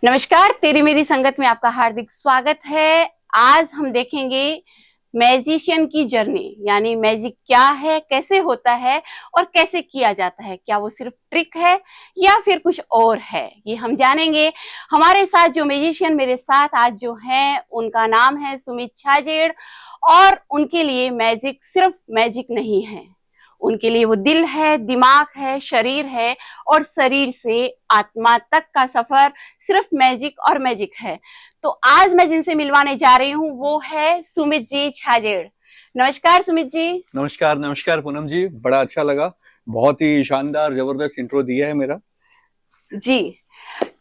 नमस्कार, तेरी मेरी संगत में आपका हार्दिक स्वागत है। आज हम देखेंगे मैजिशियन की जर्नी, यानी मैजिक क्या है, कैसे होता है और कैसे किया जाता है। क्या वो सिर्फ ट्रिक है या फिर कुछ और है, ये हम जानेंगे। हमारे साथ जो मैजिशियन मेरे साथ आज जो हैं, उनका नाम है सुमित छाजेड़। और उनके लिए मैजिक सिर्फ मैजिक नहीं है, उनके लिए वो दिल है, दिमाग है, शरीर है और शरीर से आत्मा तक का सफर सिर्फ मैजिक और मैजिक है। तो आज मैं जिनसे मिलवाने जा रही हूँ वो है सुमित जी छाजेड़। नमस्कार सुमित जी। नमस्कार नमस्कार पूनम जी, बड़ा अच्छा लगा। बहुत ही शानदार जबरदस्त इंट्रो दिया है मेरा जी,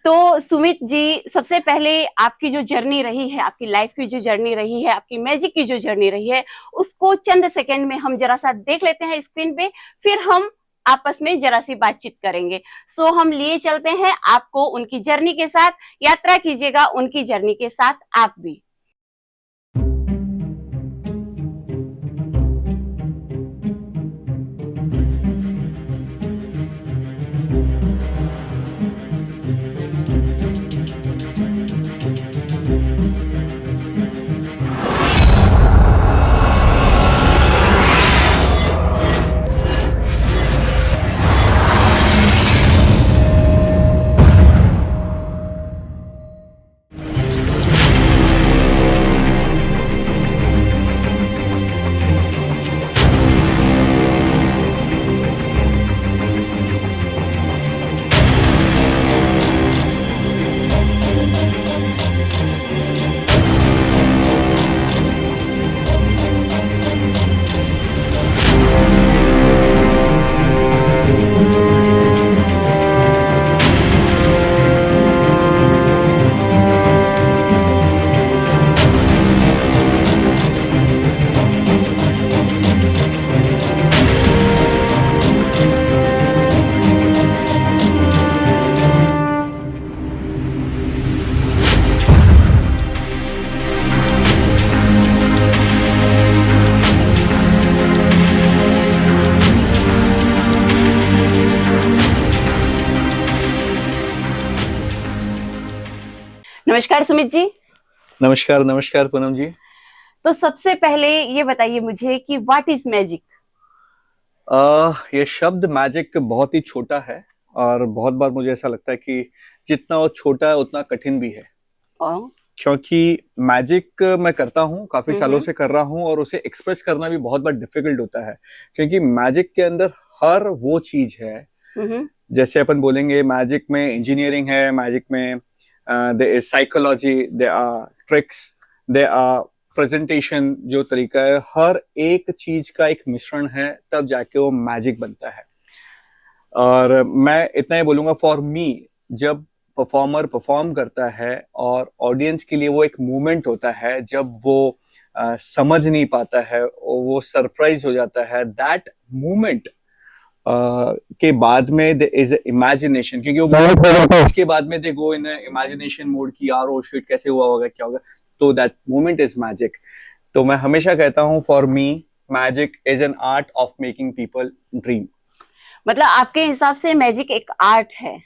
तो सुमित जी, सबसे पहले आपकी जो जर्नी रही है, आपकी लाइफ की जो जर्नी रही है, आपकी मैजिक की जो जर्नी रही है, उसको चंद सेकंड में हम जरा सा देख लेते हैं स्क्रीन पे, फिर हम आपस में जरा सी बातचीत करेंगे। सो हम लिए चलते हैं आपको उनकी जर्नी के साथ। यात्रा कीजिएगा उनकी जर्नी के साथ आप भी। नमस्कार सुमित जी। नमस्कार नमस्कार पूनम जी। तो सबसे पहले ये बताइए मुझे कि व्हाट इज मैजिक। ये शब्द मैजिक बहुत ही छोटा है और बहुत बार मुझे ऐसा लगता है कि जितना वो छोटा है उतना कठिन भी है। क्योंकि मैजिक मैं करता हूँ, काफी सालों से कर रहा हूँ और उसे एक्सप्रेस करना भी बहुत बार डिफिकल्ट होता है। क्योंकि मैजिक के अंदर हर वो चीज है, जैसे अपन बोलेंगे मैजिक में इंजीनियरिंग है, मैजिक में there is psychology, there are tricks, there are presentation, जो तरीका है, हर एक चीज का एक मिश्रण है, तब जाके वो मैजिक बनता है। और मैं इतना ही बोलूंगा, फॉर मी, जब परफॉर्मर परफॉर्म करता है और ऑडियंस के लिए वो एक मूवमेंट होता है, जब वो समझ नहीं पाता है, वो सरप्राइज हो जाता है, दैट मूवमेंट के बाद में there is imagination, क्योंकि वो बहुत हो जाता है, उसके बाद में they go in imagination mode की, यार ओ शिट कैसे हुआ होगा, क्या होगा, तो that moment is magic। तो मैं हमेशा कहता हूँ, for me magic is an art of making people dream। मतलब आपके हिसाब से मैजिक एक आर्ट है?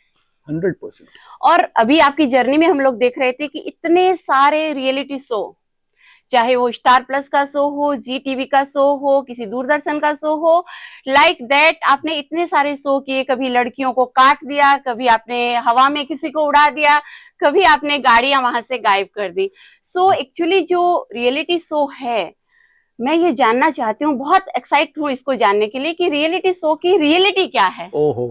100%। और अभी आपकी जर्नी में हम लोग देख रहे थे कि इतने सारे रियलिटी शो, चाहे वो स्टार प्लस का शो हो, जी टीवी का शो हो, किसी दूरदर्शन का शो हो, लाइक दैट आपने इतने सारे शो किए। कभी लड़कियों को काट दिया, कभी आपने हवा में किसी को उड़ा दिया, कभी आपने गाड़ियां वहां से गायब कर दी। सो एक्चुअली जो रियलिटी शो है, मैं ये जानना चाहती हूँ, बहुत एक्साइट हूँ इसको जानने के लिए कि रियलिटी शो की रियलिटी क्या है। ओहो,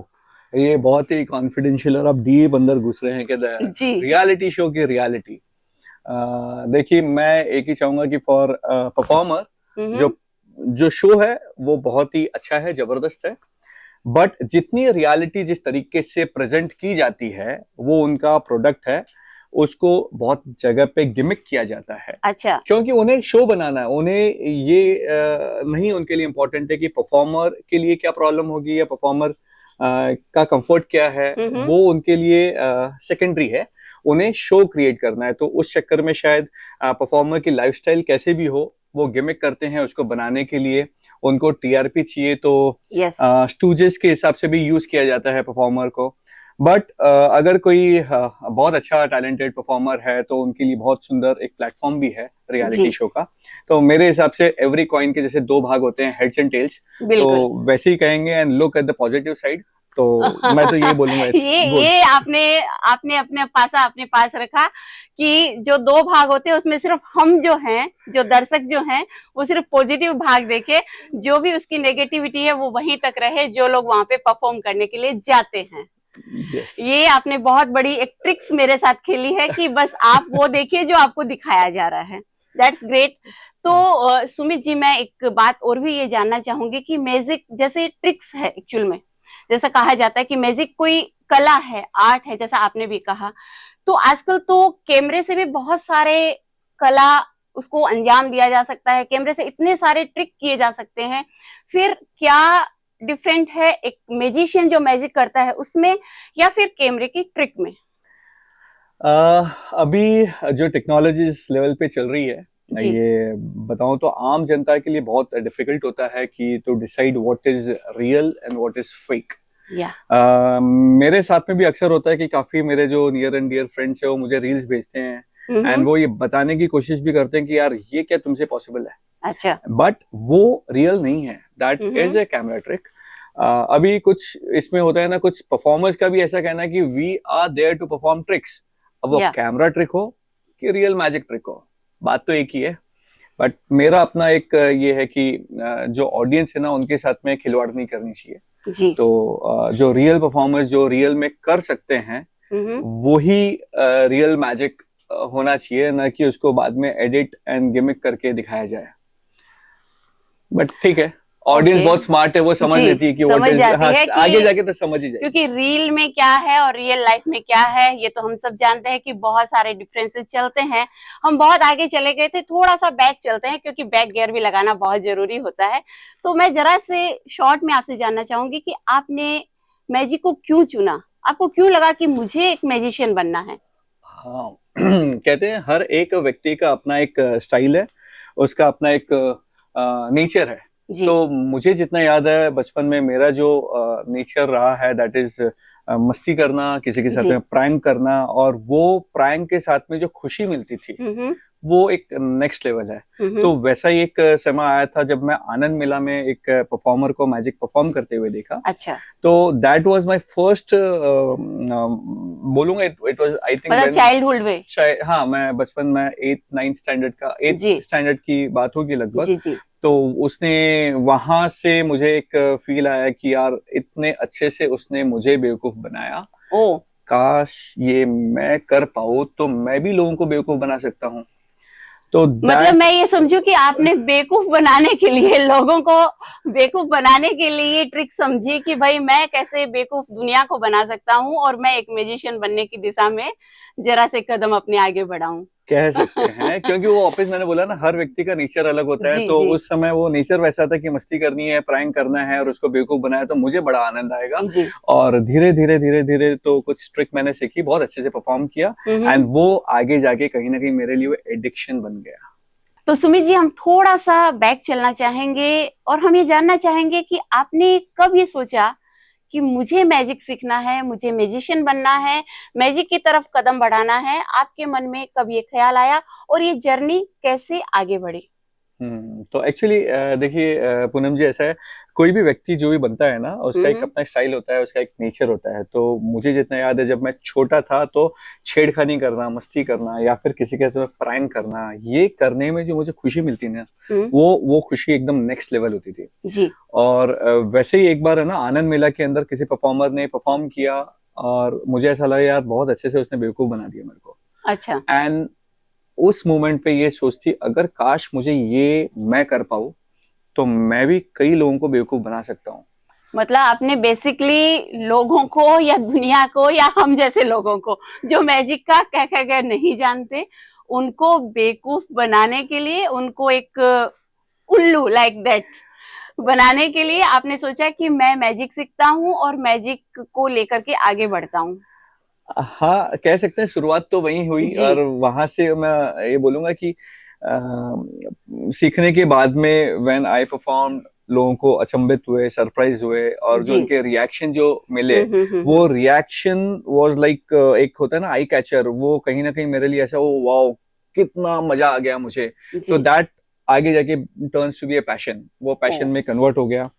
ये बहुत ही कॉन्फिडेंशियल और आप डीप अंदर घुस रहे हैं कि रियलिटी शो की रियलिटी। देखिए, मैं एक ही चाहूंगा कि फॉर परफॉर्मर जो शो है वो बहुत ही अच्छा है, जबरदस्त है, बट जितनी रियलिटी जिस तरीके से प्रेजेंट की जाती है वो उनका प्रोडक्ट है, उसको बहुत जगह पे गिमिक किया जाता है। अच्छा। क्योंकि उन्हें शो बनाना है, उन्हें ये नहीं उनके लिए इम्पोर्टेंट है कि परफॉर्मर के लिए क्या प्रॉब्लम होगी या परफॉर्मर का कंफर्ट क्या है, वो उनके लिए सेकेंडरी है। उन्हें शो क्रिएट करना है, तो उस चक्कर में शायद परफॉर्मर की लाइफस्टाइल कैसे भी हो, वो गिमिक करते हैं उसको बनाने के लिए। उनको टीआरपी चाहिए तो स्टूजेस के हिसाब से भी यूज किया जाता है परफॉर्मर को। बट अगर कोई बहुत अच्छा टैलेंटेड परफॉर्मर है तो उनके लिए बहुत सुंदर एक प्लेटफॉर्म भी है रियलिटी शो का। तो मेरे हिसाब से एवरी कॉइन के जैसे दो भाग होते हैं, हेड्स एंड टेल्स, तो वैसे ही कहेंगे and look at the positive side. तो मैं तो ये बोलूंगा ये आपने आपने अपने पासा अपने पास रखा कि जो दो भाग होते हैं उसमें सिर्फ हम जो हैं, जो दर्शक जो हैं, वो सिर्फ पॉजिटिव भाग देखे, जो भी उसकी नेगेटिविटी है वो वहीं तक रहे जो लोग वहां पे परफॉर्म करने के लिए जाते हैं। Yes. ये आपने बहुत बड़ी एक ट्रिक्स मेरे साथ खेली है कि बस आप वो देखिए जो आपको दिखाया जा रहा है। That's great. तो सुमित जी, मैं एक बात और भी ये जानना चाहूंगी कि मैजिक जैसे ट्रिक्स है, एक्चुअल में जैसा कहा जाता है कि मैजिक कोई कला है, आर्ट है, जैसा आपने भी कहा, तो आजकल तो कैमरे से भी बहुत सारे कला उसको अंजाम दिया जा सकता है, कैमरे से इतने सारे ट्रिक किए जा सकते हैं। फिर क्या डिफरेंट है एक मैजिशियन जो मैजिक करता है उसमें या फिर कैमरे की ट्रिक में? अभी जो टेक्नोलॉजी इस लेवल पे चल रही है, ये बताऊं तो आम जनता के लिए बहुत डिफिकल्ट होता है कि to decide what is real and what is fake. मेरे साथ में भी अक्सर होता है कि काफी मेरे जो नियर एंड डियर फ्रेंड्स है वो मुझे रील्स भेजते हैं एंड वो ये बताने की कोशिश भी करते हैं कि यार ये क्या तुमसे पॉसिबल है। अच्छा, बट वो रियल नहीं है, that is a camera trick. अभी कुछ इसमें होता है ना, कुछ परफॉर्मर्स का भी ऐसा कहना है कि we are there to perform tricks. अब वो कैमरा ट्रिक हो कि रियल मैजिक ट्रिक हो, बात तो एक ही है। बट मेरा अपना एक ये है कि जो ऑडियंस है ना उनके साथ में खिलवाड़ नहीं करनी चाहिए जी। तो जो रियल परफॉर्मर्स जो रियल में कर सकते हैं वो ही रियल मैजिक होना चाहिए, ना कि उसको बाद में एडिट एंड गिमिक करके दिखाया जाए। बट ठीक है, ऑडियंस बहुत स्मार्ट है, वो समझ लेती है कि समझ जाती है कि आगे जाके तो समझ ही जाएगी, क्योंकि रील में क्या है और रियल लाइफ में क्या है ये तो हम सब जानते हैं कि बहुत सारे डिफरेंसेस चलते हैं। हम बहुत आगे चले गए थे, थोड़ा सा बैक चलते हैं क्योंकि बैक गियर भी लगाना बहुत जरूरी होता है। तो मैं जरा से शॉर्ट में आपसे जानना चाहूंगी कि आपने मैजिक को क्यों चुना, आपको क्यों लगा कि मुझे एक मैजिशियन बनना है? हाँ कहते हैं हर एक व्यक्ति का अपना एक स्टाइल है, उसका अपना एक नेचर है। तो मुझे जितना याद है बचपन में मेरा जो नेचर रहा है दैट इज मस्ती करना, किसी के साथ में प्रैंक करना, और वो प्रैंक के साथ में जो खुशी मिलती थी वो एक नेक्स्ट लेवल है। तो वैसा ही एक समय आया था जब मैं आनंद मेला में एक परफॉर्मर को मैजिक परफॉर्म करते हुए देखा। अच्छा। तो दैट वाज माय फर्स्ट, बोलूंगा it was I think childhood में। हाँ, मैं बचपन में 8th-9th स्टैंडर्ड का 8th स्टैंडर्ड की बात होगी लगभग। तो उसने वहां से मुझे एक फील आया कि यार इतने अच्छे से उसने मुझे बेवकूफ बनाया, काश ये मैं कर पाऊं तो मैं भी लोगों को बेवकूफ बना सकता हूँ। तो मतलब मैं ये समझू कि आपने बेवकूफ बनाने के लिए, लोगों को बेवकूफ बनाने के लिए ट्रिक समझी कि भाई मैं कैसे बेवकूफ दुनिया को बना सकता हूँ और मैं एक म्यूजिशियन बनने की दिशा में जरा से कदम अपने आगे बढ़ाऊं, कह सकते हैं। क्योंकि वो वापस मैंने बोला ना हर व्यक्ति का नेचर अलग होता है। तो उस समय वो नेचर वैसा था कि मस्ती करनी है, प्रैंक करना है और उसको बेवकूफ बनाया तो मुझे बड़ा आनंद आएगा। और धीरे धीरे धीरे धीरे तो कुछ ट्रिक मैंने सीखी, बहुत अच्छे से परफॉर्म किया एंड वो आगे जाके कहीं ना कहीं मेरे लिए वो एडिक्शन बन गया। तो सुमित जी, हम थोड़ा सा बैक चलना चाहेंगे और हम ये जानना चाहेंगे कि आपने कब ये सोचा कि मुझे मैजिक सीखना है, मुझे मैजिशियन बनना है, मैजिक की तरफ कदम बढ़ाना है? आपके मन में कब ये ख्याल आया और ये जर्नी कैसे आगे बढ़ी? तो एक्चुअली देखिए पूनम जी, ऐसा है कोई भी व्यक्ति जो भी बनता है ना उसका एक अपना स्टाइल होता है, उसका एक नेचर होता है। तो मुझे जितना याद है जब मैं छोटा था तो छेड़खानी करना, मस्ती करना या फिर किसी के साथ प्रैंक करना, ये करने में जो मुझे खुशी मिलती ना वो खुशी एकदम नेक्स्ट लेवल होती थी जी। और वैसे ही एक बार है ना आनंद मेला के अंदर किसी परफॉर्मर ने परफॉर्म किया और मुझे ऐसा लगा यार बहुत अच्छे से उसने बेवकूफ बना दिया मेरे को। अच्छा। एंड उस मोमेंट पे ये सोचती अगर काश मुझे ये मैं कर पाऊं तो मैं भी कई लोगों को बेवकूफ बना सकता हूँ। मतलब आपने बेसिकली लोगों को या दुनिया को या हम जैसे लोगों को जो मैजिक का कह नहीं जानते उनको बेवकूफ बनाने के लिए, उनको एक उल्लू लाइक दैट बनाने के लिए आपने सोचा कि मैं मैजिक सीखता हूँ और मैजिक को लेकर के आगे बढ़ता हूँ। हाँ, कह सकते हैं शुरुआत तो वही हुई और वहां से मैं ये बोलूंगा कि सीखने के बाद में व्हेन आई परफॉर्म लोगों को अचंभित हुए, सरप्राइज हुए, और जो जी। उनके रिएक्शन जो मिले, वो रिएक्शन वाज लाइक, एक होता है ना आई कैचर, वो कहीं ना कहीं मेरे लिए ऐसा, ओ वाओ, कितना मजा आ गया मुझे। तो जी। दैट आगे जाके turns to be a passion, वो पैशन ओ। में कन्वर्ट हो गया।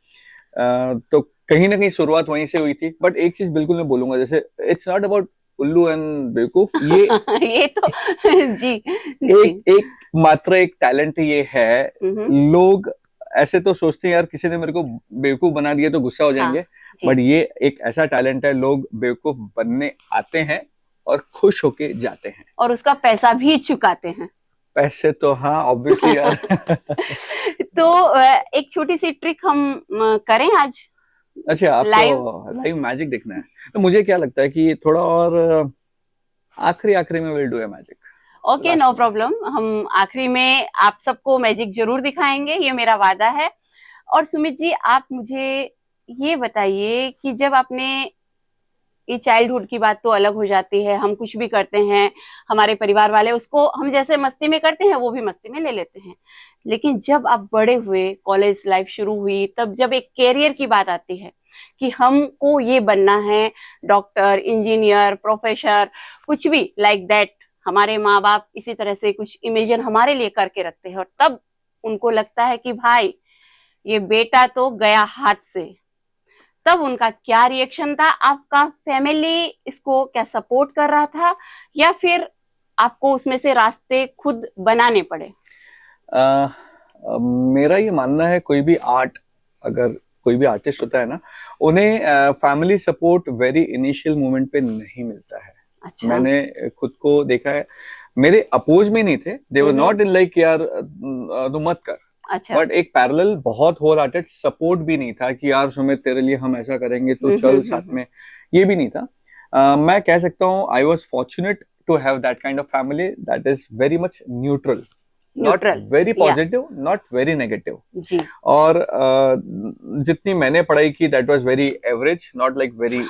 तो कहीं ना कहीं शुरुआत वहीं से हुई थी। बट एक चीज बिल्कुल मैं बोलूंगा, जैसे इट्स नॉट अबाउट उल्लू एंड बेवकूफ, ये ये तो जी जी। एक एक मात्र एक टैलेंट ये है। लोग ऐसे तो सोचते हैं यार किसी ने मेरे को बेवकूफ बना दिया तो गुस्सा हो जाएंगे, जी। बट ये एक ऐसा टैलेंट है, लोग बेवकूफ बनने आते हैं और खुश होके जाते हैं, और उसका पैसा भी चुकाते हैं। पैसे तो हाँ ऑब्वियसली यार। तो एक छोटी सी ट्रिक हम करें आज अच्छा, लाइव। आपको लाइव मैजिक देखना है, तो मुझे क्या लगता है कि थोड़ा और आखिरी आखिरी में will do a magic. Okay, no problem, हम आखिरी में आप सबको मैजिक जरूर दिखाएंगे, ये मेरा वादा है। और सुमित जी, आप मुझे ये बताइए कि जब आपने, ये चाइल्डहुड की बात तो अलग हो जाती है, हम कुछ भी करते हैं, हमारे परिवार वाले उसको हम जैसे मस्ती में करते हैं वो भी मस्ती में ले लेते हैं, लेकिन जब आप बड़े हुए, कॉलेज लाइफ शुरू हुई, तब जब एक कैरियर की बात आती है कि हमको ये बनना है, डॉक्टर, इंजीनियर, प्रोफेसर, कुछ भी लाइक दैट, हमारे माँ बाप इसी तरह से कुछ इमेजिन हमारे लिए करके रखते हैं, और तब उनको लगता है कि भाई ये बेटा तो गया हाथ से, तब उनका क्या रिएक्शन था? आपका फैमिली इसको क्या सपोर्ट कर रहा था, या फिर आपको उसमें से रास्ते खुद बनाने पड़े? मेरा ये मानना है, कोई भी आर्ट, अगर कोई भी आर्टिस्ट होता है ना, उन्हें family support very initial moment पे नहीं मिलता है। अच्छा। मैंने खुद को देखा है, मेरे अपोज में नहीं थे, दे वर नॉट इन लाइक यार तू मत कर। अच्छा। बट एक पैरेलल बहुत होल हार्टेड सपोर्ट भी नहीं था कि यार सुमित तेरे लिए हम ऐसा करेंगे तो चल साथ में, ये भी नहीं था। मैं कह सकता हूँ I was fortunate to have that kind of family that is very much neutral, not very positive, not very negative. जी। और जितनी मैंने पढ़ाई की that was very average, not like very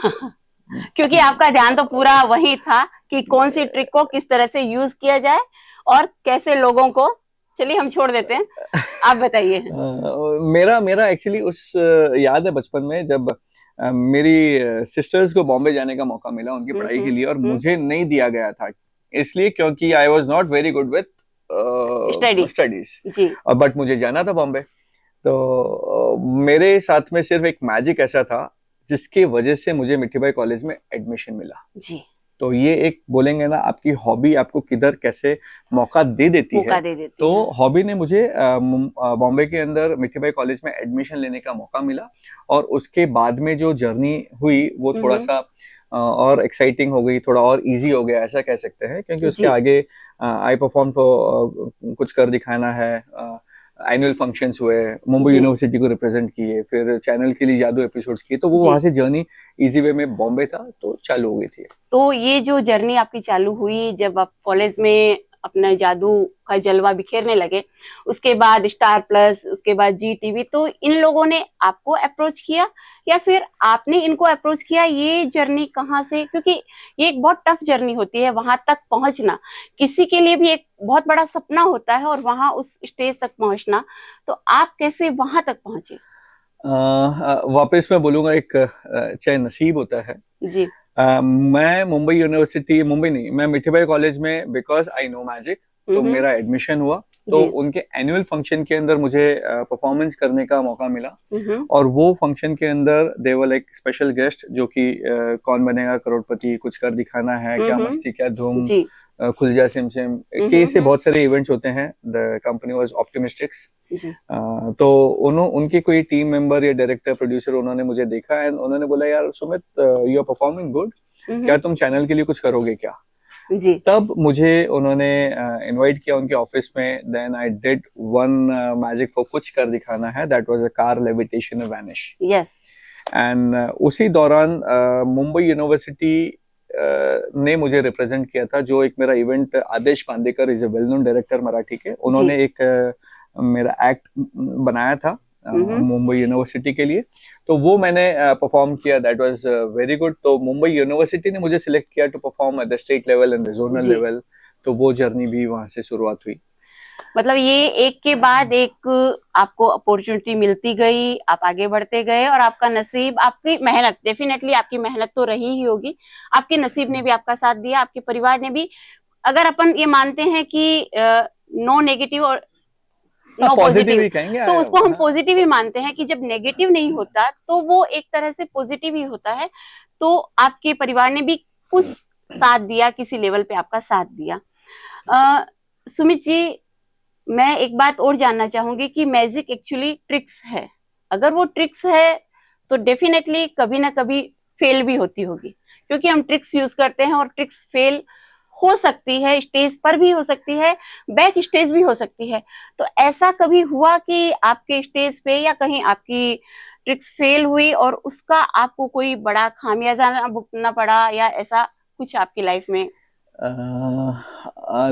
क्योंकि आपका ध्यान तो पूरा वही था कि कौन सी ट्रिक को किस तरह से यूज किया जाए और कैसे लोगों को, चलिए हम छोड़ देते हैं, आप बताइए। मेरा एक्चुअली उस याद है बचपन में, जब मेरी सिस्टर्स को बॉम्बे जाने का मौका मिला उनकी पढ़ाई के लिए, और मुझे नहीं दिया गया था, इसलिए क्योंकि I was not very good with studies, but मुझे जाना था बॉम्बे। तो मेरे साथ में सिर्फ एक मैजिक ऐसा था जिसकी वजह से मुझे मिठी बाई कॉलेज में एडमिशन मिला जी। तो ये एक बोलेंगे ना, आपकी हॉबी आपको किधर कैसे मौका दे देती है। तो हॉबी ने मुझे बॉम्बे के अंदर मिठी बाई कॉलेज में एडमिशन लेने का मौका मिला, और उसके बाद में जो जर्नी हुई वो थोड़ा सा और एक्साइटिंग हो गई, थोड़ा और इजी हो गया, ऐसा कह सकते हैं, क्योंकि उसके आगे आई परफॉर्म कुछ कर दिखाना है, एनुअल फंक्शंस हुए, मुंबई यूनिवर्सिटी को रिप्रेजेंट किए, फिर चैनल के लिए जादू एपिसोड्स किए, तो वो वहां से जर्नी इजी वे में बॉम्बे था तो चालू हो गई थी। तो ये जो जर्नी आपकी चालू हुई, जब आप कॉलेज में अपना जादू का जलवा बिखेरने लगे, उसके बाद स्टार प्लस, उसके बाद जी टीवी, तो इन लोगों ने आपको अप्रोच किया या फिर आपने इनको अप्रोच किया? ये जर्नी कहाँ से, क्योंकि ये एक बहुत टफ जर्नी होती है, वहां तक पहुंचना किसी के लिए भी एक बहुत बड़ा सपना होता है, और वहां उस स्टेज तक पहुंचना, तो आप कैसे वहां तक पहुंचे? वापस मैं बोलूंगा, एक चाहे नसीब होता है जी। मैं मुंबई यूनिवर्सिटी, मुंबई नहीं, मैं मिठी बाई कॉलेज में, बिकॉज आई नो मैजिक, तो मेरा एडमिशन हुआ, तो उनके एनुअल फंक्शन के अंदर मुझे परफॉर्मेंस करने का मौका मिला, और वो फंक्शन के अंदर दे वर लाइक स्पेशल गेस्ट, जो कि कौन बनेगा करोड़पति, कुछ कर दिखाना है, क्या मस्ती क्या धूम, खुल जा सिम सिम, के से बहुत सारे इवेंट्स होते हैं। The company was optimistics. तो उनकी कोई टीम मेंबर या डायरेक्टर प्रोड्यूसर, उन्होंने मुझे देखा एंड उन्होंने बोला, यार Sumit you are performing good, क्या तुम चैनल के लिए कुछ करोगे क्या? जी। तब मुझे उन्होंने इनवाइट किया उनके ऑफिस में, then I did one magic for कुछ कर दिखाना है, that was a car levitation vanish. Yes. And उसी दौरान मुंबई यूनिवर्सिटी ने मुझे रिप्रेजेंट किया था, जो एक मेरा event, Adesh Pandekar is a well known director Marathi के, उन्होंने एक मेरा एक्ट बनाया था मुंबई यूनिवर्सिटी के लिए, तो वो मैंने परफॉर्म किया, दैट वाज वेरी गुड। तो मुंबई यूनिवर्सिटी ने मुझे सिलेक्ट किया to perform at the state level and the zonal level, तो वो जर्नी भी वहां से शुरुआत हुई। मतलब ये एक के बाद एक आपको अपॉर्चुनिटी मिलती गई, आप आगे बढ़ते गए और आपका नसीब, आपकी मेहनत, डेफिनेटली आपकी मेहनत तो रही ही होगी, आपके नसीब ने भी आपका साथ दिया, आपके परिवार ने भी। अगर अपन ये मानते हैं कि नो नेगेटिव और नो पॉजिटिव ही पॉजिटिव, कहेंगे। तो उसको हम पॉजिटिव ही मानते हैं कि जब नेगेटिव नहीं होता तो वो एक तरह से पॉजिटिव ही होता है। तो आपके परिवार ने भी कुछ साथ दिया, किसी लेवल पे आपका साथ दिया। सुमित जी, मैं एक बात और जानना चाहूंगी कि मैजिक एक्चुअली ट्रिक्स है। अगर वो ट्रिक्स है तो डेफिनेटली कभी ना कभी फेल भी होती होगी, क्योंकि हम ट्रिक्स यूज करते हैं और ट्रिक्स फेल हो सकती है, स्टेज पर भी हो सकती है, बैक स्टेज भी हो सकती है। तो ऐसा कभी हुआ कि आपके स्टेज पे या कहीं आपकी ट्रिक्स फेल हुई और उसका आपको कोई बड़ा खामियाजा भुगतना पड़ा, या ऐसा कुछ आपकी लाइफ में?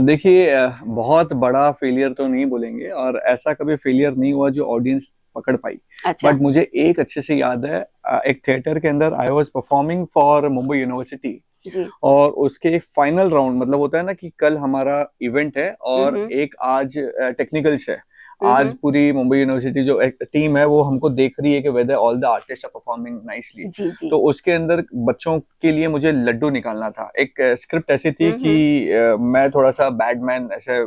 देखिए, बहुत बड़ा फेलियर तो नहीं बोलेंगे, और ऐसा कभी फेलियर नहीं हुआ जो ऑडियंस पकड़ पाई। अच्छा। बट मुझे एक अच्छे से याद है, एक थिएटर के अंदर I was performing for Mumbai university, जी। और उसके फाइनल राउंड, मतलब होता है ना कि कल हमारा इवेंट है और एक आज टेक्निकल्स है। आज पूरी मुंबई यूनिवर्सिटी जो एक टीम है वो हमको देख रही है कि whether all the artist are performing nicely. जी जी। तो उसके अंदर बच्चों के लिए मुझे लड्डू निकालना था। एक स्क्रिप्ट ऐसी थी कि मैं थोड़ा सा बैडमैन, ऐसे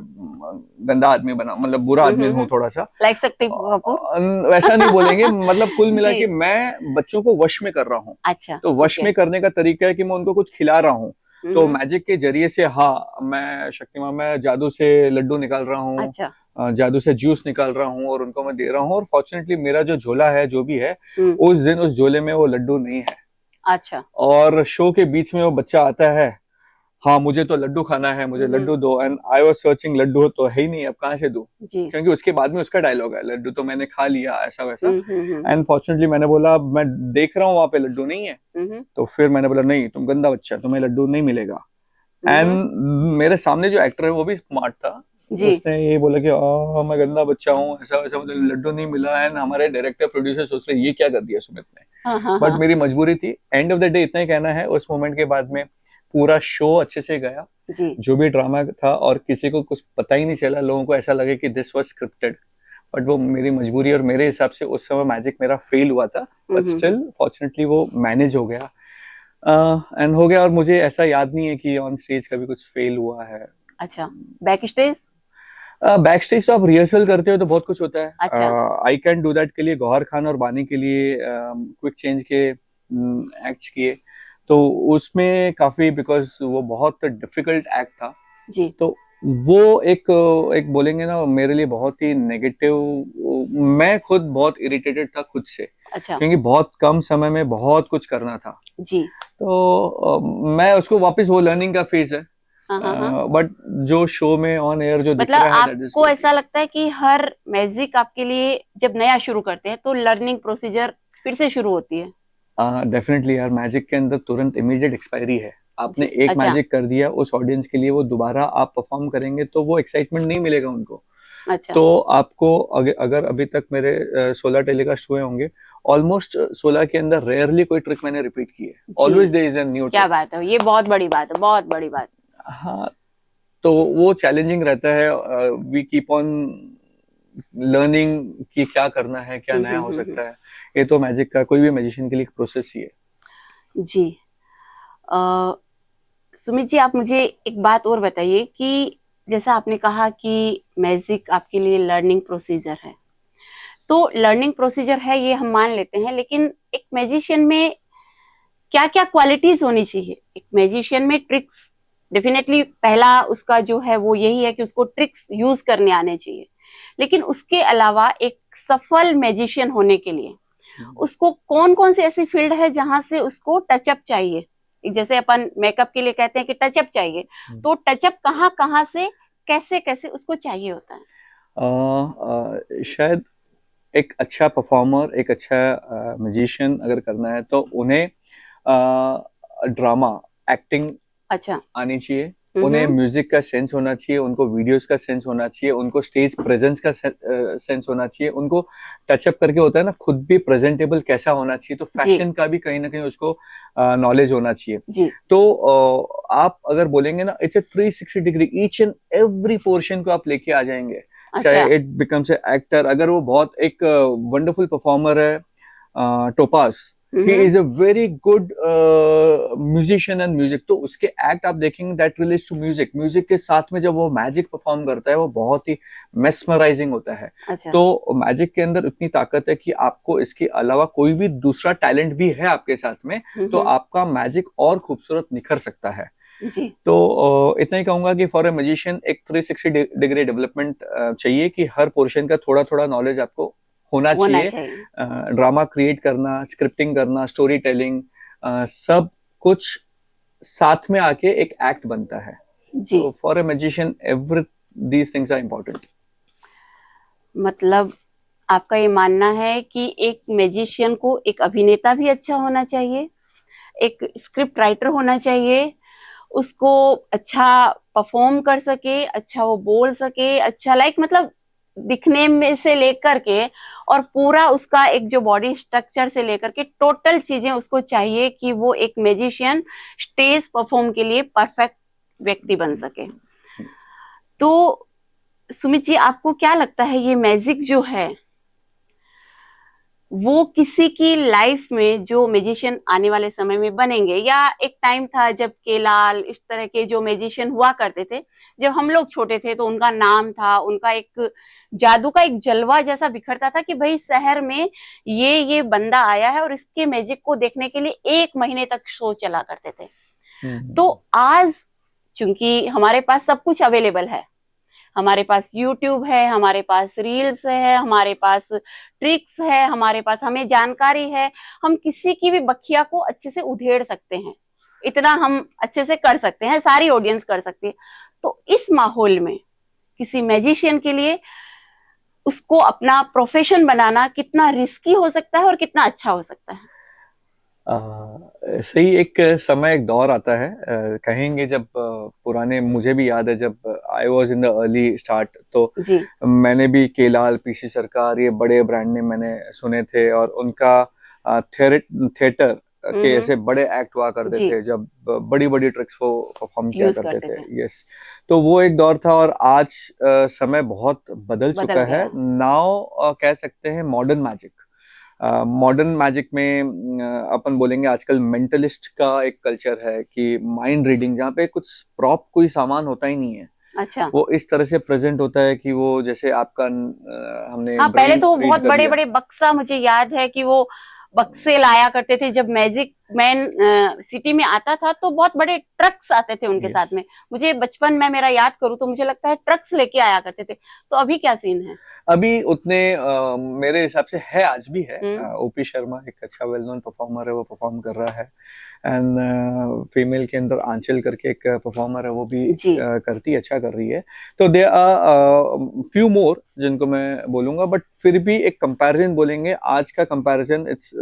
गंदा आदमी बना, मतलब बुरा आदमी हूँ थोड़ा सा, लाइक शक्ति कपूर। वैसा नहीं बोलेंगे, मतलब कुल मिला जी। के मैं बच्चों को वश में कर रहा हूँ। अच्छा। तो वश में करने का तरीका है कि मैं उनको कुछ खिला रहा हूँ। तो मैजिक के जरिए से, हाँ, मैं शक्तिमान, मैं जादू से लड्डू निकाल रहा हूँ। अच्छा। जादू से जूस निकाल रहा हूँ और उनको मैं दे रहा हूँ, और फॉर्चुनेटली मेरा जो झोला है जो भी है, उस दिन उस झोले में वो लड्डू नहीं है। अच्छा। और शो के बीच में वो बच्चा आता है, हाँ मुझे तो लड्डू खाना है, मुझे लड्डू दो, एंड आई वाज सर्चिंग, लड्डू तो है ही नहीं, अब कहाँ से दूं? क्योंकि उसके बाद में उसका डायलॉग है, लड्डू तो मैंने खा लिया, ऐसा वैसा। एंड फॉर्चुनेटली मैंने बोला, मैं देख रहा हूँ वहां पे लड्डू नहीं है। तो फिर मैंने बोला, नहीं तुम गंदा बच्चा, तुम्हें लड्डू नहीं मिलेगा। एंड मेरे सामने जो एक्टर है वो भी स्मार्ट था, उसने ये बोला कि मैं गंदा बच्चा हूँ, ऐसा वैसा, मुझे लड्डू नहीं मिला। एंड हमारे डायरेक्टर प्रोड्यूसर सोच रहे ये क्या कर दिया सुमित ने। बट मेरी मजबूरी थी। एंड ऑफ द डे इतना ही कहना है, उस मोमेंट के बाद में पूरा शो अच्छे से गया, जो भी ड्रामा था, और किसी को कुछ पता ही नहीं चला। लोगों को ऐसा लगे कि दिस वाज स्क्रिप्टेड, बट वो मेरी मजबूरी, और मेरे हिसाब से उस समय मैजिक मेरा फेल हुआ था, बट स्टिल फॉर्चुनेटली वो मैनेज हो गया, एंड हो गया। और मुझे ऐसा याद नहीं है कि ऑन स्टेज कभी कुछ फेल हुआ है। अच्छा, बैक स्टेज? बैक स्टेज तो आप रिहर्सल करते हो तो बहुत कुछ होता है। अच्छा। आई कैन डू दैट के लिए गौहर खान और बानी के लिए क्विक चेंज के एक्ट्स किए, तो उसमें काफी, बिकॉज वो बहुत डिफिकल्ट एक्ट था जी। तो वो एक बोलेंगे ना, मेरे लिए बहुत ही नेगेटिव, मैं खुद बहुत इरिटेटेड था खुद से। अच्छा। क्योंकि बहुत कम समय में बहुत कुछ करना था जी। तो मैं उसको वापस, वो लर्निंग का फेज है। बट जो शो में ऑन एयर जो दिख मतलब रहा है, आपको ऐसा लगता है कि हर मैजिक आपके लिए जब नया शुरू करते हैं तो लर्निंग प्रोसीजर फिर से शुरू होती है? डेफिनेटली यार, मैजिक के अंदर तुरंत इमीडिएट एक्सपायरी है। आपने एक मैजिक कर दिया, उस ऑडियंस के लिए वो दोबारा आप परफॉर्म करेंगे तो वो एक्साइटमेंट नहीं मिलेगा उनको। अच्छा। तो आपको अगर अभी तक मेरे 16 टेलीकास्ट हुए होंगे, ऑलमोस्ट 16 के अंदर रेयरली कोई ट्रिक मैंने रिपीट की है। Always there is a new. क्या बात है, ये बहुत बड़ी बात है, बहुत बड़ी बात। हाँ, तो वो चैलेंजिंग रहता है। वी कीप ऑन लर्निंग कि क्या करना है, क्या नया हो सकता है। ये तो मैजिक का, कोई भी मैजिशियन के लिए प्रोसेस ही है। जी। सुमित जी, आप मुझे एक बात और बताइए कि जैसा आपने कहा कि मैजिक आपके लिए लर्निंग प्रोसीजर है, तो लर्निंग प्रोसीजर है ये हम मान लेते हैं, लेकिन एक मैजिशियन में क्या क्या क्वालिटीज होनी चाहिए? एक मैजिशियन में ट्रिक्स, डेफिनेटली पहला उसका जो है वो यही है कि उसको ट्रिक्स यूज करने आने चाहिए, लेकिन उसके अलावा एक सफल मैजिशियन होने के लिए उसको कौन कौन सी ऐसी फील्ड है जहां से उसको टचअप चाहिए? जैसे अपन मेकअप के लिए कहते हैं कि टचअप चाहिए, तो टचअप कहाँ कहाँ से, कैसे कैसे उसको चाहिए होता है? शायद एक अच्छा परफॉर्मर, एक अच्छा मैजिशियन अगर करना है तो उन्हें ड्रामा, एक्टिंग अच्छा आनी चाहिए, उन्हें म्यूजिक का सेंस होना चाहिए, उनको वीडियोस का सेंस होना चाहिए, उनको स्टेज प्रेजेंस का सेंस होना चाहिए, उनको टचअप करके होता है ना, खुद भी प्रेजेंटेबल कैसा होना चाहिए, तो फैशन का भी कहीं ना कहीं उसको नॉलेज होना चाहिए। तो आप अगर बोलेंगे ना, it's a 360 degree, each and every portion को आप लेके आ जाएंगे चाहे अच्छा। इट बिकम्स ए एक्टर, अगर वो बहुत एक वंडरफुल परफॉर्मर है, Topas, he is a very good musician and music, तो उसके एक्ट आप देखेंगे that relates to music, music के साथ में जब वो मैजिक परफॉर्म करता है वो बहुत ही मेस्मराइजिंग होता है। अच्छा। तो मैजिक के अंदर इतनी ताकत है कि आपको इसके अलावा कोई भी दूसरा टैलेंट भी है आपके साथ में तो आपका मैजिक और खूबसूरत निखर सकता है। जी। तो इतना ही कहूंगा कि फॉर ए मैजिशियन एक 360 डिग्री डेवलपमेंट चाहिए, कि हर पोर्शन का थोड़ा थोड़ा नॉलेज आपको होना चाहिए। ड्रामा क्रिएट करना, स्क्रिप्टिंग करना, स्टोरी टेलिंग, सब कुछ साथ में आके एक एक्ट बनता है। जी। तो for a magician every these things are important. मतलब आपका ये मानना है कि एक मैजिशियन को एक अभिनेता भी अच्छा होना चाहिए, एक स्क्रिप्ट राइटर होना चाहिए, उसको अच्छा परफॉर्म कर सके, अच्छा वो बोल सके, अच्छा मतलब दिखने में से लेकर के और पूरा उसका एक जो बॉडी स्ट्रक्चर से लेकर के टोटल चीजें उसको चाहिए कि वो एक मैजिशियन स्टेज परफॉर्म के लिए परफेक्ट व्यक्ति बन सके। तो सुमित जी, आपको क्या लगता है ये मैजिक जो है वो किसी की लाइफ में जो मैजिशियन आने वाले समय में बनेंगे, या एक टाइम था जब केलाल इस तरह के जो मैजिशियन हुआ करते थे, जब हम लोग छोटे थे तो उनका नाम था, उनका एक जादू का एक जलवा जैसा बिखरता था कि भाई शहर में ये बंदा आया है और इसके मैजिक को देखने के लिए 1 महीने तक शो चला करते थे। तो आज चूंकि हमारे पास सब कुछ अवेलेबल है, हमारे पास YouTube है, हमारे पास रील्स है, हमारे पास ट्रिक्स है, हमारे पास हमें जानकारी है, हम किसी की भी बखिया को अच्छे से उधेड़ सकते हैं, इतना हम अच्छे से कर सकते हैं, सारी ऑडियंस कर सकती है। तो इस माहौल में किसी मैजिशियन के लिए उसको अपना प्रोफेशन बनाना कितना रिस्की हो सकता है और कितना अच्छा हो सकता है? सही, एक समय, एक दौर आता है, कहेंगे जब पुराने, मुझे भी याद है जब I was in the early start, तो जी। मैंने भी केलाल, पीसी सरकार, ये बड़े ब्रांड ने मैंने सुने थे, और उनका थिएटर के ऐसे बड़े एक्ट हुआ करते थे जब बड़ी बड़ी ट्रिक्स वो परफॉर्म किया करते थे। यस, तो वो एक दौर था, और आज समय बहुत बदल चुका है। नाउ कह सकते हैं मॉडर्न मैजिक, मॉडर्न मैजिक में अपन बोलेंगे आजकल मेंटलिस्ट का एक कल्चर है, कि माइंड रीडिंग, जहाँ पे कुछ प्रॉप, कोई सामान होता ही नहीं है। अच्छा। वो इस तरह से प्रेजेंट होता है कि वो जैसे आपका हमने पहले तो वो बहुत बड़े बड़े बक्सा, मुझे याद है कि वो बक्से लाया करते थे जब मैजिक मैन सिटी में आता था, तो बहुत बड़े ट्रक्स आते थे उनके साथ में। मुझे बचपन में मेरा याद करूं तो मुझे लगता है ट्रक्स लेके आया करते थे। तो अभी क्या सीन है? अभी उतने मेरे हिसाब से है, आज भी है। ओपी शर्मा एक अच्छा वेल नोन परफॉर्मर है, वो परफॉर्म कर रहा है। एंड फीमेल के अंदर आंचल करके एक परफॉर्मर है, वो भी करती, अच्छा कर रही है। तो दे आर फ्यू मोर जिनको मैं बोलूंगा, बट फिर भी एक कंपैरिजन बोलेंगे, आज का कंपैरिजन इट्स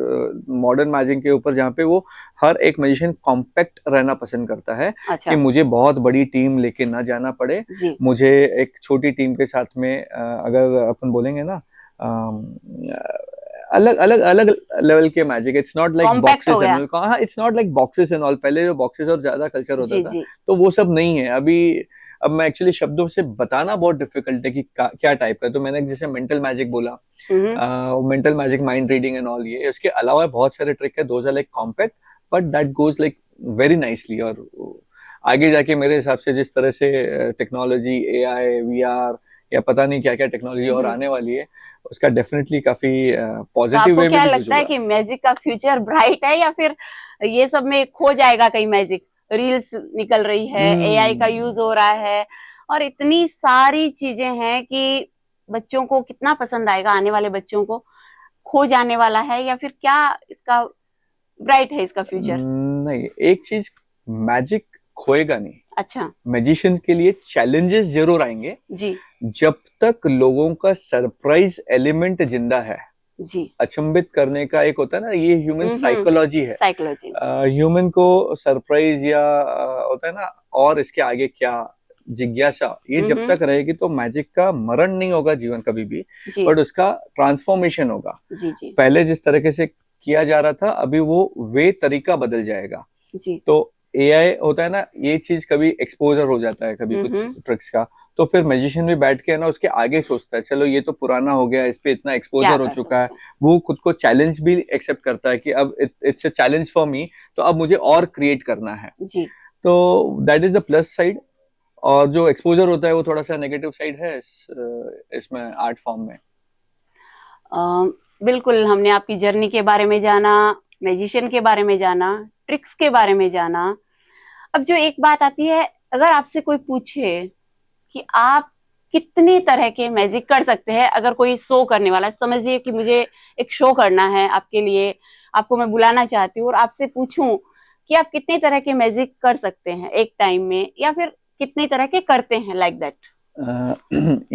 मॉडर्न मैजिक के ऊपर, जहाँ पे वो हर एक मैजिशियन कॉम्पैक्ट रहना पसंद करता है। अच्छा। कि मुझे बहुत बड़ी टीम लेके ना जाना पड़े, मुझे एक छोटी टीम के साथ में अगर अपन बोलेंगे ना, अलग अलग अलग लेवल के magic, it's not like boxes and all. हाँ, it's not like boxes and all. पहले जो बॉक्सेस और ज्यादा कल्चर होता था, तो वो सब नहीं है अभी। अब मैं एक्चुअली शब्दों से बताना बहुत डिफिकल्ट है कि क्या टाइप का। तो मैंने जैसे मेंटल मैजिक बोला, mental magic, mind reading and all, ये इसके अलावा बहुत सारे ट्रिक है, those are like compact, but that goes like very nicely. और आगे जाके मेरे हिसाब से जिस तरह से टेक्नोलॉजी, AI, VR या पता नहीं क्या क्या टेक्नोलॉजी और आने वाली है, उसका डेफिनेटली काफी पॉजिटिव वे में। क्या लगता है कि मैजिक का फ्यूचर ब्राइट है, या फिर ये सब में खो जाएगा कहीं मैजिक? रील्स निकल रही है, AI का यूज हो रहा है, और इतनी सारी चीजें हैं कि बच्चों को कितना पसंद आएगा, आने वाले बच्चों को खो जाने वाला है, या फिर क्या इसका ब्राइट है इसका फ्यूचर? नहीं, एक चीज, मैजिक खोएगा नहीं। अच्छा। मैजिशियन के लिए चैलेंजेस जरूर आएंगे जी, जब तक लोगों का सरप्राइज एलिमेंट जिंदा है जी। अचंभित करने का एक होता है ना, ये ह्यूमन साइकोलॉजी है। साइकोलॉजी ह्यूमन को सरप्राइज या होता है ना, और इसके आगे क्या, जिज्ञासा, ये जब तक रहेगी तो मैजिक का मरण नहीं होगा जीवन कभी भी, बट उसका ट्रांसफॉर्मेशन होगा जी। पहले जिस तरीके से किया जा रहा था, अभी वो वे तरीका बदल जाएगा जी। तो एआई होता है ना, ये चीज कभी एक्सपोजर हो जाता है कभी कुछ ट्रिक्स का, तो फिर मैजिशियन भी बैठ के ना उसके आगे सोचता है, चलो ये तो पुराना हो गया, इस पे इतना क्या एक्सपोजर हो कर चुका है, सकते हैं। वो खुद को चैलेंज भी एक्सेप्ट करता है कि अब it's a challenge for me, तो अब मुझे और क्रिएट करना है। जी तो that is the plus side. और जो एक्सपोजर होता है वो थोड़ा सा नेगेटिव साइड है इसमें आर्ट फॉर्म में। बिल्कुल, हमने आपकी जर्नी के बारे में जाना, मैजिशियन के बारे में जाना, ट्रिक्स के बारे में जाना। अब जो एक बात आती है, अगर आपसे कोई पूछे कि आप कितनी तरह के मैजिक कर सकते हैं, अगर कोई शो करने वाला है, समझिए कि मुझे एक शो करना है आपके लिए, आपको मैं बुलाना चाहती हूँ और आपसे पूछूं कि आप कितनी तरह के मैजिक कर सकते हैं एक टाइम में, या फिर कितनी तरह के करते हैं, लाइक दैट।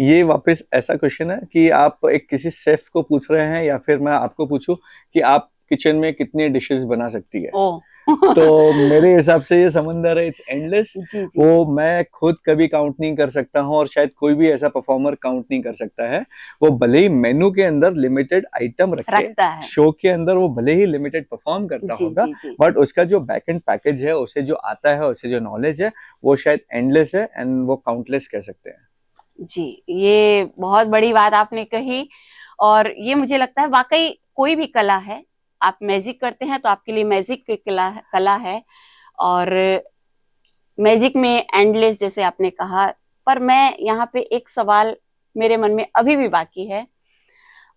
ये वापस ऐसा क्वेश्चन है कि आप एक किसी शेफ को पूछ रहे हैं या फिर मैं आपको पूछूं कि आप किचन में कितनी डिशेस बना सकती है। ओ तो मेरे हिसाब से ये समंदर है, इट्स एंडलेस। जी जी वो मैं खुद कभी काउंट नहीं कर सकता हूँ और शायद कोई भी ऐसा परफॉर्मर काउंट नहीं कर सकता है। वो भले ही मेनू के अंदर लिमिटेड आइटम रखे, रखता है। शो के अंदर वो भले ही लिमिटेड परफॉर्म करता जी होगा, जी जी बट उसका जो बैक एंड पैकेज है, उसे जो आता है, उसे जो नॉलेज है, वो शायद एंडलेस है एंड वो काउंटलेस कह सकते हैं। जी, ये बहुत बड़ी बात आपने कही। और ये मुझे लगता है वाकई कोई भी कला है, आप मैजिक करते हैं तो आपके लिए मैजिक की कला है। और मैजिक में एंडलेस जैसे आपने कहा, पर मैं यहाँ पे एक सवाल मेरे मन में अभी भी बाकी है।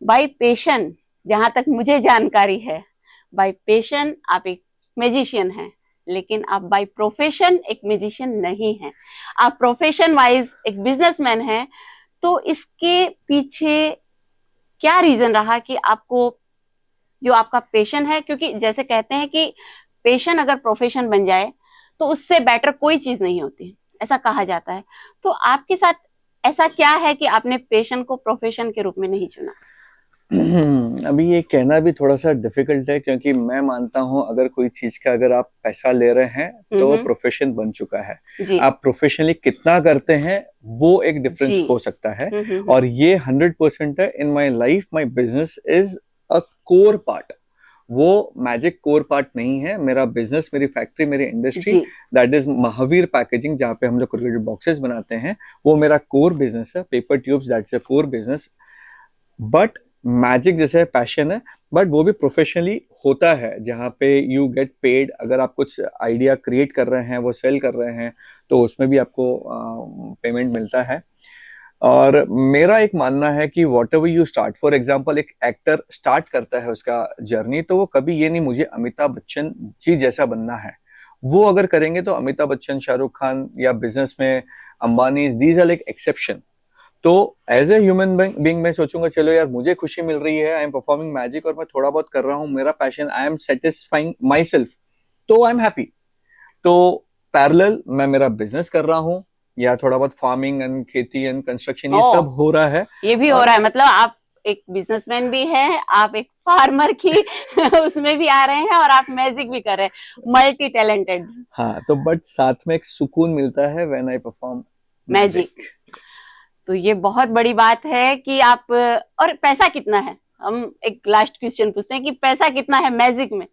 बाय पैशन, जहां तक मुझे जानकारी है, बाय पैशन आप एक मैजिशियन हैं, लेकिन आप बाय प्रोफेशन एक म्यूजिशियन नहीं हैं। आप प्रोफेशन वाइज एक बिजनेसमैन हैं। तो इसके पीछे क्या रीजन रहा कि आपको जो आपका पैशन है, क्योंकि जैसे कहते हैं कि पैशन अगर प्रोफेशन बन जाए तो उससे बेटर कोई चीज नहीं होती, ऐसा कहा जाता है। तो आपके साथ ऐसा क्या है कि आपने पैशन को प्रोफेशन के रूप में नहीं चुना? अभी ये कहना भी थोड़ा सा डिफिकल्ट है, क्योंकि मैं मानता हूँ अगर कोई चीज का अगर आप पैसा ले रहे हैं तो वो प्रोफेशन बन चुका है। जी आप प्रोफेशनली कितना करते हैं वो एक डिफरेंस जी हो सकता है। और ये 100% है। In my life my business is a core part. वो मैजिक कोर पार्ट नहीं है। मेरा बिजनेस, मेरी फैक्ट्री, मेरी इंडस्ट्री, जी दैट इज महावीर पैकेजिंग, जहाँ पे हम लोग कोरिलेटेड बॉक्सेस बनाते हैं, वो मेरा कोर बिजनेस है। Paper tubes, that's a core business. But magic जैसे पैशन है, बट वो भी प्रोफेशनली होता है, जहाँ पे यू गेट पेड। अगर आप कुछ आइडिया क्रिएट कर रहे हैं, वो सेल कर रहे हैं, तो उसमें भी आपको पेमेंट मिलता है। और मेरा एक मानना है कि what ever you start, for example एक एक्टर स्टार्ट करता है उसका जर्नी, तो वो कभी ये नहीं मुझे अमिताभ बच्चन जी जैसा बनना है। वो अगर करेंगे तो अमिताभ बच्चन, शाहरुख खान या बिजनेस में Ambani, these are like exception. तो एज ए ह्यूमन बीइंग मैं सोचूंगा चलो यार मुझे खुशी मिल रही है, आई एम परफॉर्मिंग मैजिक और मैं थोड़ा बहुत कर रहा हूँ, मेरा passion, I am satisfying my self, तो आई एम हैप्पी। तो पैरेलल मैं मेरा बिजनेस कर रहा हूँ, या थोड़ा बहुत फार्मिंग एंड खेती एंड कंस्ट्रक्शन, ये सब हो रहा है। ये भी हो रहा है, मतलब आप एक बिजनेसमैन भी हैं, आप एक फार्मर की उसमें भी आ रहे हैं और आप मैजिक भी कर रहे हैं, मल्टी टैलेंटेड। हाँ, तो बट साथ में एक सुकून मिलता है व्हेन आई परफॉर्म मैजिक। तो ये बहुत बड़ी बात है कि आप, और पैसा कितना है, हम एक लास्ट क्वेश्चन पूछते हैं कि पैसा कितना है मैजिक में,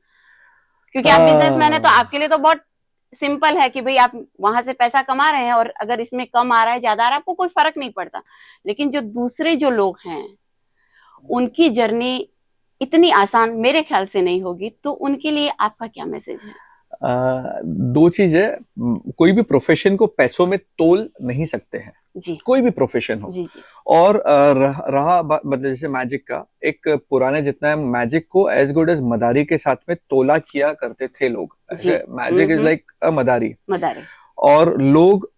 क्योंकि आप बिजनेसमैन है तो आपके लिए तो बहुत सिंपल है कि भाई आप वहां से पैसा कमा रहे हैं और अगर इसमें कम आ रहा है, ज्यादा आ रहा है, आपको कोई फर्क नहीं पड़ता। लेकिन जो दूसरे जो लोग हैं, उनकी जर्नी इतनी आसान मेरे ख्याल से नहीं होगी, तो उनके लिए आपका क्या मैसेज है? दो चीज है। कोई भी प्रोफेशन को पैसों में तोल नहीं सकते हैं जी, कोई भी प्रोफेशन हो। जी जी और रहा मतलब जैसे मैजिक का, एक पुराने जितना है, मैजिक को एज गुड एज मदारी के साथ में तोला किया करते थे लोग। मैजिक इज लाइक अ मदारी। और लोग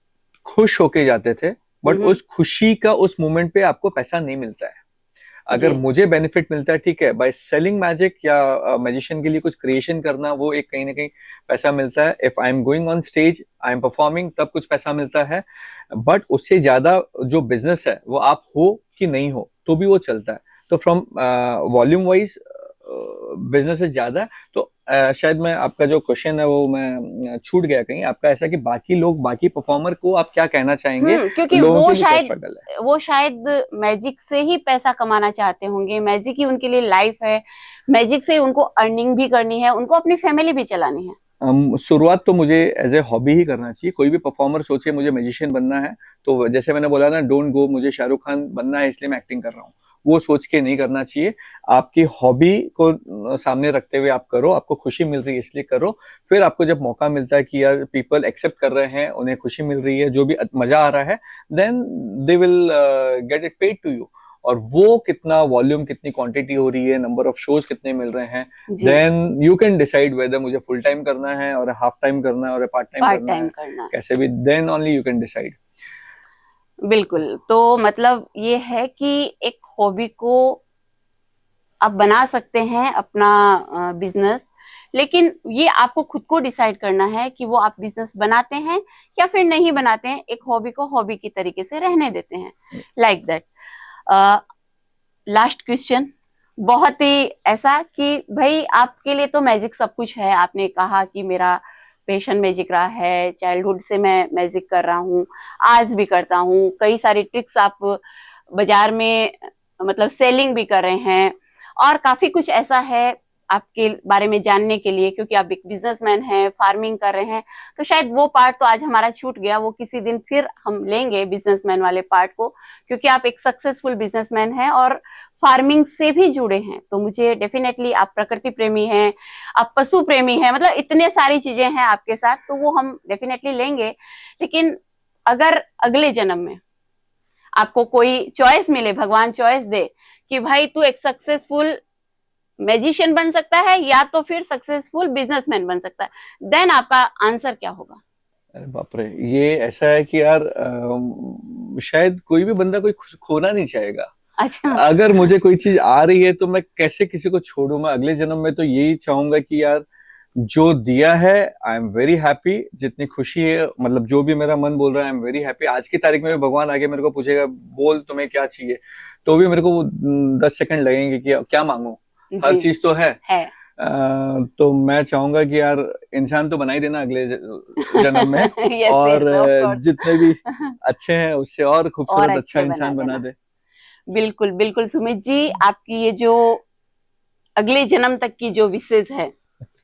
खुश होके जाते थे, बट उस खुशी का उस मोमेंट पे आपको पैसा नहीं मिलता है। अगर मुझे बेनिफिट मिलता है, ठीक है, बाय सेलिंग मैजिक या मैजिशियन के लिए कुछ क्रिएशन करना, वो एक कहीं ना कहीं पैसा मिलता है। If I am going on stage, I am performing, तब कुछ पैसा मिलता है। बट उससे ज्यादा जो बिजनेस है, वो आप हो कि नहीं हो तो भी वो चलता है। तो फ्रॉम वॉल्यूम वाइज बिजनेस से ज्यादा है। तो शायद मैं आपका जो क्वेश्चन है वो मैं छूट गया कहीं आपका, ऐसा कि बाकी लोग, बाकी परफॉर्मर को आप क्या कहना चाहेंगे? क्योंकि वो शायद मैजिक से ही पैसा कमाना चाहते होंगे, मैजिक ही उनके लिए लाइफ है, मैजिक से उनको अर्निंग भी करनी है, उनको अपनी फैमिली भी चलानी है। शुरुआत तो मुझे एज ए हॉबी ही करना चाहिए। कोई भी परफॉर्मर सोचे मुझे मैजिशियन बनना है, तो जैसे मैंने बोला ना, डोंट गो मुझे शाहरुख खान बनना है इसलिए मैं एक्टिंग कर रहा हूँ, वो सोच के नहीं करना चाहिए। आपकी हॉबी को सामने रखते हुए आप करो, आपको खुशी मिल रही है इसलिए करो। फिर आपको जब मौका मिलता है कि यार पीपल एक्सेप्ट कर रहे हैं, उन्हें खुशी मिल रही है, जो भी मजा आ रहा है, then they will get it paid to you. और वो कितना वॉल्यूम, कितनी क्वांटिटी हो रही है, नंबर ऑफ शोज कितने मिल रहे हैं, then you can decide whether मुझे फुल टाइम करना है और हाफ टाइम करना है और पार्ट टाइम करना है, कैसे भी, then only you can decide. बिल्कुल। तो मतलब ये है कि एक हॉबी को आप बना सकते हैं अपना बिजनेस, लेकिन ये आपको खुद को डिसाइड करना है कि वो आप बिजनेस बनाते हैं या फिर नहीं बनाते हैं। एक हॉबी को हॉबी की तरीके से रहने देते हैं, लाइक दैट। लास्ट क्वेश्चन, बहुत ही ऐसा कि भाई आपके लिए तो मैजिक सब कुछ है। आपने कहा कि मेरा पैशन मैजिक रहा है, चाइल्डहुड से मैं मैजिक कर रहा हूँ, आज भी करता हूँ। कई सारी ट्रिक्स आप बाजार में मतलब सेलिंग भी कर रहे हैं, और काफी कुछ ऐसा है आपके बारे में जानने के लिए, क्योंकि आप एक बिजनेसमैन हैं, फार्मिंग कर रहे हैं। तो शायद वो पार्ट तो आज हमारा छूट गया, वो किसी दिन फिर हम लेंगे बिजनेसमैन वाले पार्ट को, क्योंकि आप एक सक्सेसफुल बिजनेसमैन हैं और फार्मिंग से भी जुड़े हैं। तो मुझे डेफिनेटली, आप प्रकृति प्रेमी हैं, आप पशु प्रेमी हैं, मतलब इतने सारी चीजें हैं आपके साथ, तो वो हम डेफिनेटली लेंगे। लेकिन अगर अगले जन्म में आपको कोई चॉइस मिले, भगवान चॉइस दे कि भाई तू एक सक्सेसफुल मैजिशियन बन सकता है या तो फिर सक्सेसफुल बिजनेसमैन बन सकता है, देन आपका आंसर क्या होगा? अरे बाप रे, ये ऐसा है कि यार शायद कोई भी बंदा कोई खोना नहीं चाहेगा। अच्छा। अगर मुझे कोई चीज आ रही है तो मैं कैसे किसी को छोड़ूंगा। अगले जन्म में तो यही चाहूंगा कि यार जो दिया है, आई एम वेरी हैप्पी। जितनी खुशी है, मतलब जो भी मेरा मन बोल रहा है, आई एम वेरी हैप्पी। आज की तारीख में भी भगवान आगे मेरे को पूछेगा बोल तुम्हें क्या चाहिए, तो भी मेरे को 10 सेकंड लगेंगे कि क्या मांगू, हर चीज तो है। तो मैं चाहूंगा कि यार इंसान तो बना ही देना अगले जन्म में। yes, और yes, जितने भी अच्छे हैं उससे और खूबसूरत अच्छा इंसान बना दे। बिल्कुल बिल्कुल सुमित जी, आपकी ये जो अगले जन्म तक की जो विशेष है,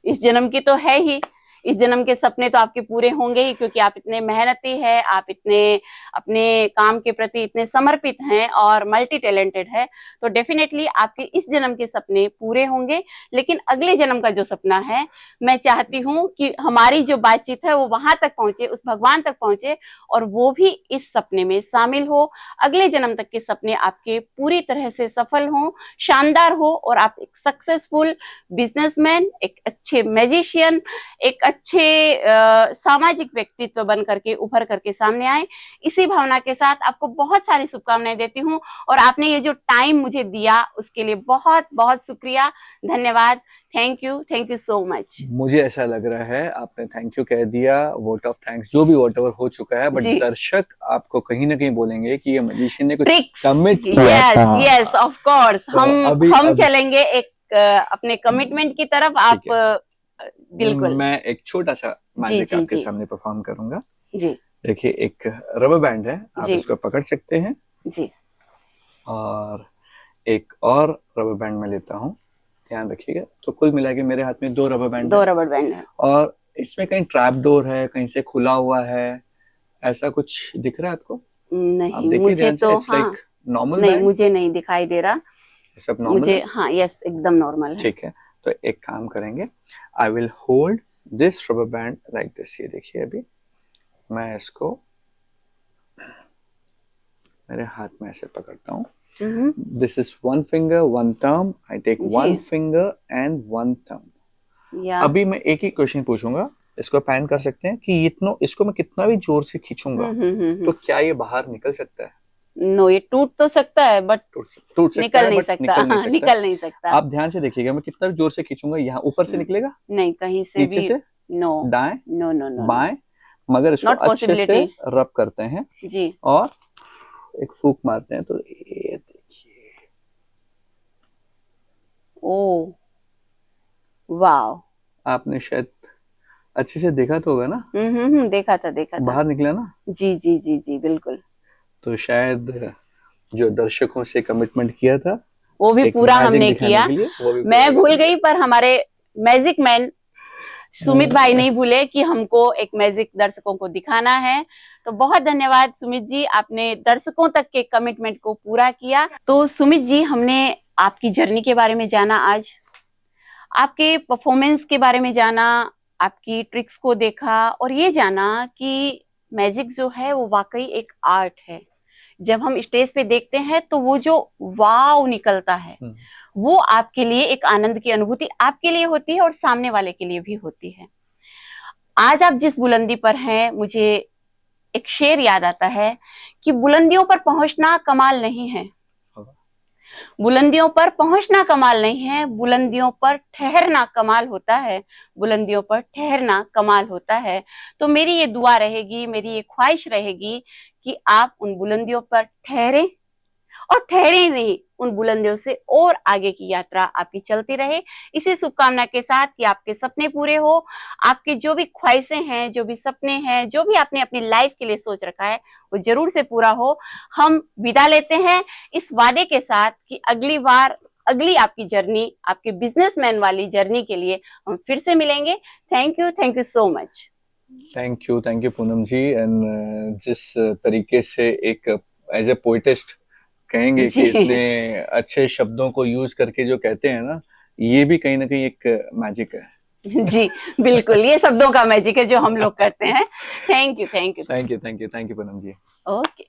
इस जन्म की तो है ही, इस जन्म के सपने तो आपके पूरे होंगे ही, क्योंकि आप इतने मेहनती हैं, आप इतने अपने काम के प्रति इतने समर्पित हैं और मल्टी टैलेंटेड है। तो डेफिनेटली आपके इस जन्म के सपने पूरे होंगे। लेकिन अगले जन्म का जो सपना है, मैं चाहती हूँ कि हमारी जो बातचीत है वो वहां तक पहुंचे, उस भगवान तक पहुंचे, और वो भी इस सपने में शामिल हो। अगले जन्म तक के सपने आपके पूरी तरह से सफल हों, शानदार हो, और आप एक सक्सेसफुल बिजनेसमैन, एक अच्छे मैजिशियन, एक अच्छे सामाजिक व्यक्तित्व बन करके उभर करके सामने आए। इसी भावना के साथ आपको बहुत सारी शुभकामनाएं देती हूँ, और आपने ये जो टाइम मुझे दिया उसके लिए बहुत बहुत शुक्रिया, धन्यवाद। Thank you so much. मुझे ऐसा लग रहा है आपने थैंक यू कह दिया, वोट ऑफ थैंक्स जो भी वॉट एवर हो चुका है, बट दर्शक आपको कहीं ना कहीं बोलेंगे कि ये मैजिशियन ने कुछ कमिट किया था। यस ऑफ कोर्स, हम चलेंगे एक अपने कमिटमेंट की तरफ। आप बिल्कुल। मैं एक छोटा सा मैजिक आपके सामने परफॉर्म करूंगा जी। देखिए, एक रबर बैंड है, आप इसको पकड़ सकते हैं जी, और एक और रबर बैंड में लेता हूँ, ध्यान रखिएगा। तो कुल मिला के मेरे हाथ में दो रबर बैंड है, और इसमें कहीं ट्रैप डोर है, कहीं से खुला हुआ है, ऐसा कुछ दिख रहा है आपको? नहीं, मुझे तो हाँ, नॉर्मल नहीं, मुझे नहीं दिखाई दे रहा, सब नॉर्मल मुझे हाँ, यस एकदम नॉर्मल है। ठीक है, तो एक काम करेंगे, I will hold this rubber band like this. ये देखिए, अभी मैं इसको मेरे हाथ में ऐसे पकड़ता हूँ। This is one finger one thumb, I take one finger and one thumb. अभी मैं एक ही क्वेश्चन पूछूंगा, इसको पैन कर सकते हैं कि इसको मैं कितना भी जोर से खींचूंगा तो क्या ये बाहर निकल सकता है? नो, ये टूट तो सकता है, बट टूट निकल नहीं सकता। निकल नहीं सकता। आप ध्यान से देखिएगा, मैं कितना भी जोर से खींचूंगा, यहाँ ऊपर से निकलेगा नहीं, कहीं से भी से, नो, दाएं, नो, बाएं, मगर इसको अच्छे से रब करते हैं जी, और एक फूंक मारते हैं, तो ये देखिए, ओ वाव, आपने शायद अच्छे से देखा तो होगा ना? देखा था बाहर निकला ना? जी बिल्कुल। तो शायद जो दर्शकों से कमिटमेंट किया था वो भी पूरा हमने किया। मैं भूल गई, पर हमारे मैजिक मैन सुमित भाई नहीं भूले कि हमको एक मैजिक दर्शकों को दिखाना है। तो बहुत धन्यवाद सुमित जी, आपने दर्शकों तक के कमिटमेंट को पूरा किया। तो सुमित जी, हमने आपकी जर्नी के बारे में जाना, आज आपके परफॉर्मेंस के बारे में जाना, आपकी ट्रिक्स को देखा और ये जाना कि मैजिक जो है वो वाकई एक आर्ट है। जब हम स्टेज पे देखते हैं तो वो जो वाव निकलता है वो आपके लिए एक आनंद की अनुभूति आपके लिए होती है और सामने वाले के लिए भी होती है। आज आप जिस बुलंदी पर हैं, मुझे एक शेर याद आता है कि बुलंदियों पर पहुंचना कमाल नहीं है, बुलंदियों पर पहुंचना कमाल नहीं है, बुलंदियों पर ठहरना कमाल होता है, बुलंदियों पर ठहरना कमाल होता है। तो मेरी ये दुआ रहेगी, मेरी ये ख्वाहिश रहेगी कि आप उन बुलंदियों पर ठहरें और ठहरे नहीं, उन बुलंदियों से और आगे की यात्रा आपकी चलती रहे। इसी शुभकामना के साथ कि आपके सपने पूरे हो, आपके जो भी ख्वाहिशें हैं, जो भी सपने हैं, जो भी आपने अपनी लाइफ के लिए सोच रखा है वो जरूर से पूरा हो। हम विदा लेते हैं इस वादे के साथ कि अगली बार, अगली आपकी जर्नी, आपके बिजनेसमैन वाली जर्नी के लिए हम फिर से मिलेंगे। Thank you so much. Thank you Poonam ji. And जिस तरीके से एक एज ए पोइटिस्ट कहेंगे कि इतने अच्छे शब्दों को यूज करके जो कहते हैं ना, ये भी कहीं ना कहीं एक मैजिक है। जी बिल्कुल, ये शब्दों का मैजिक है जो हम लोग करते हैं। Thank you Poonam ji. Okay.